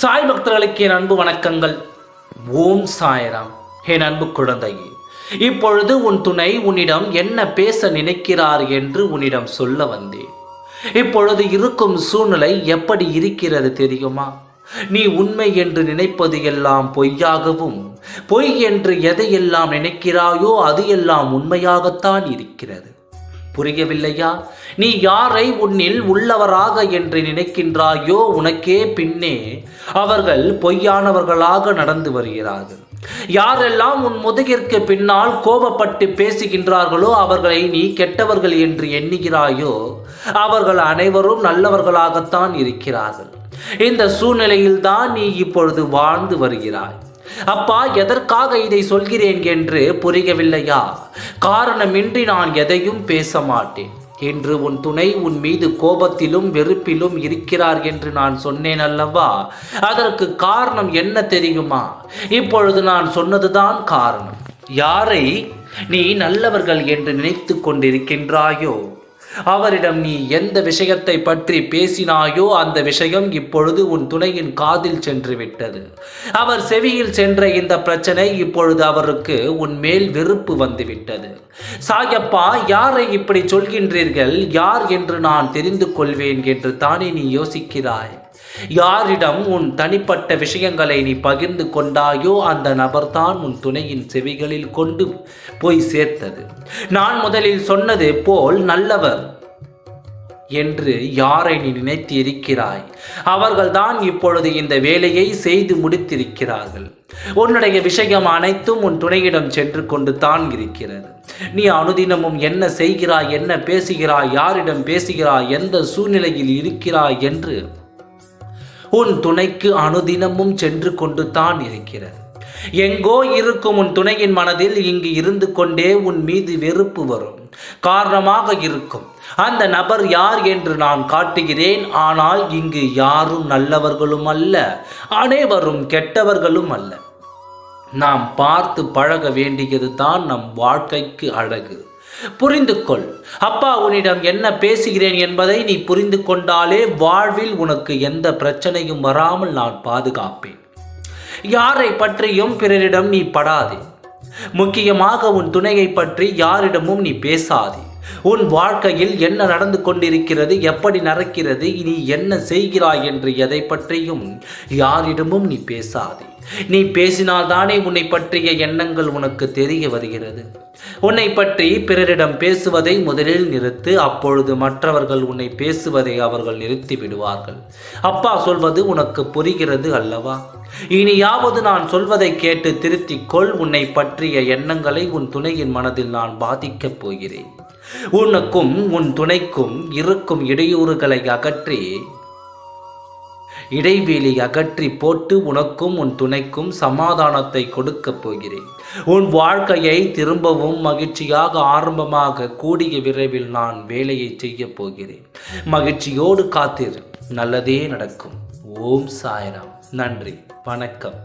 சாய் பக்தர்களுக்கு என் அன்பு வணக்கங்கள். ஓம் சாய்ராம். என் அன்பு குழந்தையே, இப்பொழுது உன் துணை உன்னிடம் என்ன பேச நினைக்கிறார் என்று உன்னிடம் சொல்ல வந்தேன். இப்பொழுது இருக்கும் சூழ்நிலை எப்படி இருக்கிறது தெரியுமா? நீ உண்மை என்று நினைப்பது எல்லாம் பொய்யாகவும், பொய் என்று எதையெல்லாம் நினைக்கிறாயோ அது எல்லாம் உண்மையாகத்தான் இருக்கிறது. புரியவில்லையா? நீ யாரை உன்னில் உள்ளவராக என்று நினைக்கின்றாயோ உனக்கே பின்னே அவர்கள் பொய்யானவர்களாக நடந்து வருகிறார்கள். யாரெல்லாம் உன் முதுகிற்கு பின்னால் கோபப்பட்டு பேசுகின்றார்களோ அவர்களை நீ கெட்டவர்கள் என்று எண்ணுகிறாயோ அவர்கள் அனைவரும் நல்லவர்களாகத்தான் இருக்கிறார்கள். இந்த சூழ்நிலையில் தான் நீ இப்பொழுது வாழ்ந்து வருகிறாய். அப்பா, எதற்காக இதை சொல்கிறேன் என்று புரியவில்லையா? காரணமின்றி நான் எதையும் பேச மாட்டேன் என்று உன் துணை உன் மீது கோபத்திலும் வெறுப்பிலும் இருக்கிறார் என்று நான் சொன்னேன் அல்லவா? அதற்கு காரணம் என்ன தெரியுமா? இப்பொழுது நான் சொன்னதுதான் காரணம். யாரை நீ நல்லவர்கள் என்று நினைத்து கொண்டிருக்கின்றாயோ அவரிடம் நீ எந்த விஷயத்தை பற்றி பேசினாயோ அந்த விஷயம் இப்பொழுது உன் துணையின் காதில் சென்று விட்டது. அவர் செவியில் சென்ற இந்த பிரச்சனை இப்பொழுது அவருக்கு உன் மேல் வெறுப்பு வந்துவிட்டது. சாயப்பா, யாரை இப்படி சொல்கின்றீர்கள்? யார் என்று நான் தெரிந்து கொள்வேன் என்று தானே நீ யோசிக்கிறாய். யாரிடம் உன் தனிப்பட்ட விஷயங்களை நீ பகிர்ந்து கொண்டாயோ அந்த நபர்தான் உன் துணையின் செவிகளில் கொண்டு போய் சேர்த்தது. நான் முதலில் சொன்னது போல் நல்லவர் என்று யாரை நீ நினைத்து இருக்கிறாய் அவர்கள்தான் இப்பொழுது இந்த வேலையை செய்து முடித்திருக்கிறார்கள். உன்னுடைய விஷயம் அனைத்தும் உன் துணையிடம் சென்று கொண்டு தான் இருக்கிறது. நீ அனுதினமும் என்ன செய்கிறாய், என்ன பேசுகிறாய், யாரிடம் பேசுகிறாய், எந்த சூழ்நிலையில் இருக்கிறாய் என்று உன் துணைக்கு அனுதினமும் சென்று கொண்டு தான் இருக்கிறது. எங்கோ இருக்கும் உன் துணையின் மனதில் இங்கு இருந்து கொண்டே உன் மீது வெறுப்பு வரும் காரணமாக இருக்கும். அந்த நபர் யார் என்று நான் காட்டுகிறேன். ஆனால் இங்கு யாரும் நல்லவர்களும் அல்ல, அனைவரும் கெட்டவர்களும் அல்ல. நாம் பார்த்து பழக வேண்டியது தான் நம் வாழ்க்கைக்கு அழகு. புரிந்து கொள். அப்பா உன்னிடம் என்ன பேசுகிறேன் என்பதை நீ புரிந்து கொண்டாலே வாழ்வில் உனக்கு எந்த பிரச்சனையும் வராமல் நான் பாதுகாப்பேன். யாரை பற்றியும் பிறரிடம் நீ படாதே. முக்கியமாக உன் துணையை பற்றி யாரிடமும் நீ பேசாதே. உன் வாழ்க்கையில் என்ன நடந்து கொண்டிருக்கிறது, எப்படி நடக்கிறது, நீ என்ன செய்கிறாய் என்று எதை பற்றியும் யாரிடமும் நீ பேசாதே. நீ பேசினால்தானே உன்னை பற்றிய எண்ணங்கள் உனக்கு தெரிய வருகிறது. உன்னை பற்றி பிறரிடம் பேசுவதை முதலில் நிறுத்து. அப்பொழுது மற்றவர்கள் உன்னை பேசுவதை அவர்கள் நிறுத்தி விடுவார்கள். அப்பா சொல்வது உனக்கு புரிகிறது அல்லவா? இனியாவது நான் சொல்வதை கேட்டு திருத்திக்கொள். உன்னை பற்றிய எண்ணங்களை உன் துணையின் மனதில் நான் பாதிக்கப் போகிறேன். உனக்கும் உன் துணைக்கும் இருக்கும் இடையூறுகளை அகற்றி இடைவெளி அகற்றி போட்டு உனக்கும் உன் துணைக்கும் சமாதானத்தை கொடுக்கப் போகிறேன். உன் வாழ்க்கையை திரும்பவும் மகிழ்ச்சியாக ஆரம்பமாக கூடிய விரைவில் நான் வேலையை செய்ய போகிறேன். மகிழ்ச்சியோடு காத்திரு, நல்லதே நடக்கும். ஓம் சாய்ராம். நன்றி, வணக்கம்.